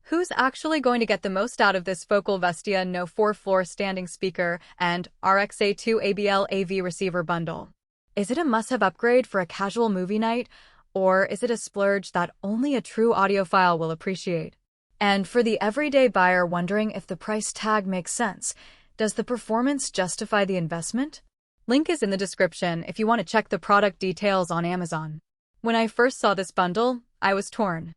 Who's actually going to get the most out of this focal Vestia No4 Floorstanding speaker and RX-A2 ABL AV receiver bundle? Is it a must-have upgrade for a casual movie night, or is it a splurge that only a true audiophile will appreciate? And for the everyday buyer wondering if the price tag makes sense, does the performance justify the investment? Link is in the description if you want to check the product details on Amazon. When I first saw this bundle, I was torn.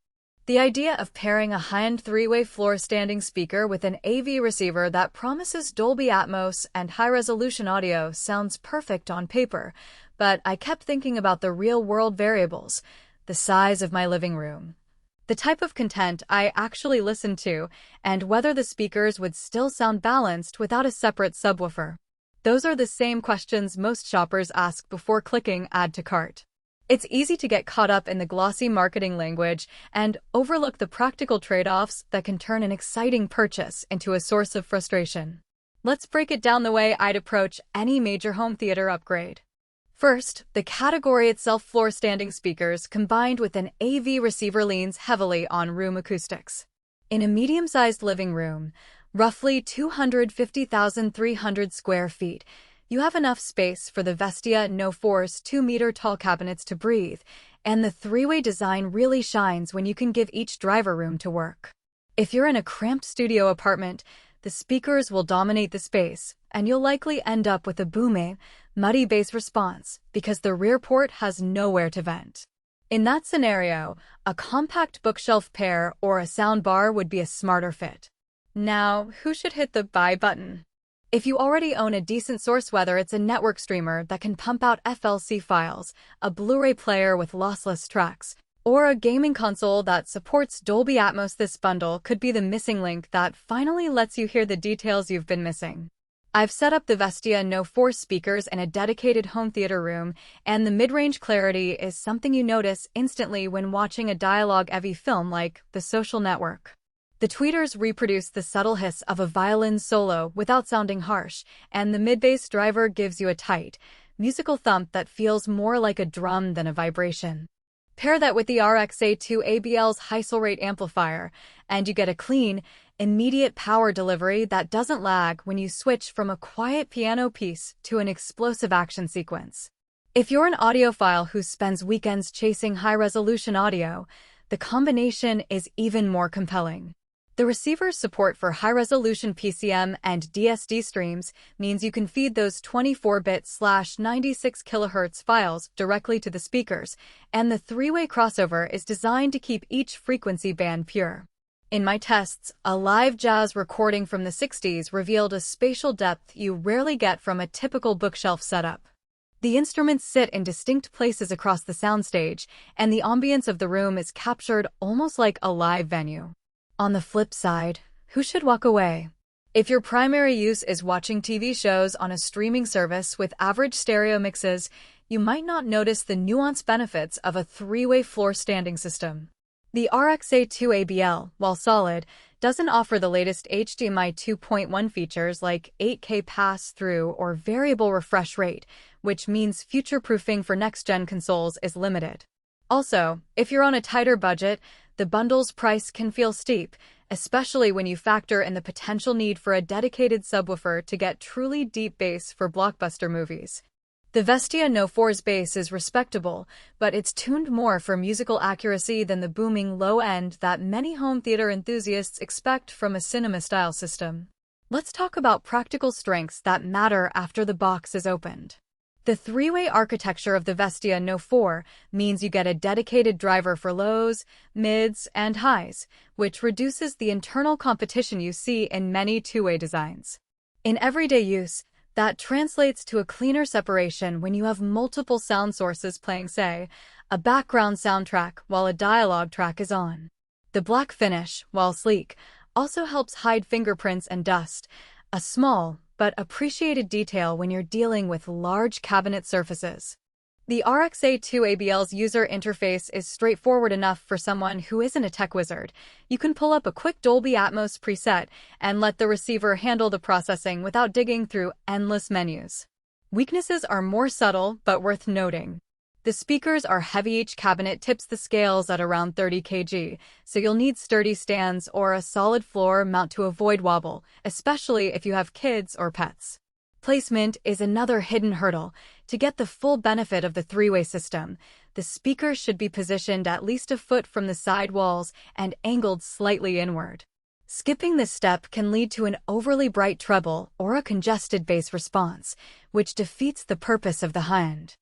The idea of pairing a high-end three-way floor-standing speaker with an AV receiver that promises Dolby Atmos and high-resolution audio sounds perfect on paper, but I kept thinking about the real-world variables, the size of my living room, the type of content I actually listen to, and whether the speakers would still sound balanced without a separate subwoofer. Those are the same questions most shoppers ask before clicking Add to Cart. It's easy to get caught up in the glossy marketing language and overlook the practical trade-offs that can turn an exciting purchase into a source of frustration. Let's break it down the way I'd approach any major home theater upgrade. First, the category itself, floor-standing speakers combined with an AV receiver leans heavily on room acoustics. In a medium-sized living room, roughly 250,300 square feet, you have enough space for the Vestia No4's 2-meter tall cabinets to breathe, and the three-way design really shines when you can give each driver room to work. If you're in a cramped studio apartment, the speakers will dominate the space, and you'll likely end up with a booming, muddy bass response because the rear port has nowhere to vent. In that scenario, a compact bookshelf pair or a sound bar would be a smarter fit. Now, who should hit the buy button? If you already own a decent source, whether it's a network streamer that can pump out FLC files, a Blu-ray player with lossless tracks, or a gaming console that supports Dolby Atmos, this bundle could be the missing link that finally lets you hear the details you've been missing. I've set up the Vestia No4 speakers in a dedicated home theater room, and the mid-range clarity is something you notice instantly when watching a dialogue-heavy film like The Social Network. The tweeters reproduce the subtle hiss of a violin solo without sounding harsh, and the mid-bass driver gives you a tight, musical thump that feels more like a drum than a vibration. Pair that with the RX-A2 ABL's high-soul-rate amplifier, and you get a clean, immediate power delivery that doesn't lag when you switch from a quiet piano piece to an explosive action sequence. If you're an audiophile who spends weekends chasing high-resolution audio, the combination is even more compelling. The receiver's support for high-resolution PCM and DSD streams means you can feed those 24-bit/96 kHz files directly to the speakers, and the three-way crossover is designed to keep each frequency band pure. In my tests, a live jazz recording from the 60s revealed a spatial depth you rarely get from a typical bookshelf setup. The instruments sit in distinct places across the soundstage, and the ambience of the room is captured almost like a live venue. On the flip side, who should walk away? If your primary use is watching TV shows on a streaming service with average stereo mixes, you might not notice the nuanced benefits of a three-way floor-standing system. The RX-A2 ABL, while solid, doesn't offer the latest HDMI 2.1 features like 8K pass-through or variable refresh rate, which means future-proofing for next-gen consoles is limited. Also, if you're on a tighter budget, the bundle's price can feel steep, especially when you factor in the potential need for a dedicated subwoofer to get truly deep bass for blockbuster movies. The Vestia No4's bass is respectable, but it's tuned more for musical accuracy than the booming low end that many home theater enthusiasts expect from a cinema-style system. Let's talk about practical strengths that matter after the box is opened. The three-way architecture of the Vestia No4 means you get a dedicated driver for lows, mids, and highs, which reduces the internal competition you see in many two-way designs. In everyday use, that translates to a cleaner separation when you have multiple sound sources playing, say, a background soundtrack while a dialogue track is on. The black finish, while sleek, also helps hide fingerprints and dust, a small but appreciated detail when you're dealing with large cabinet surfaces. The RX-A2 ABL's user interface is straightforward enough for someone who isn't a tech wizard. You can pull up a quick Dolby Atmos preset and let the receiver handle the processing without digging through endless menus. Weaknesses are more subtle but worth noting. The speakers are heavy. Each cabinet tips the scales at around 30 kg, so you'll need sturdy stands or a solid floor mount to avoid wobble, especially if you have kids or pets. Placement is another hidden hurdle. To get the full benefit of the three-way system, the speakers should be positioned at least a foot from the side walls and angled slightly inward. Skipping this step can lead to an overly bright treble or a congested bass response, which defeats the purpose of the high-end.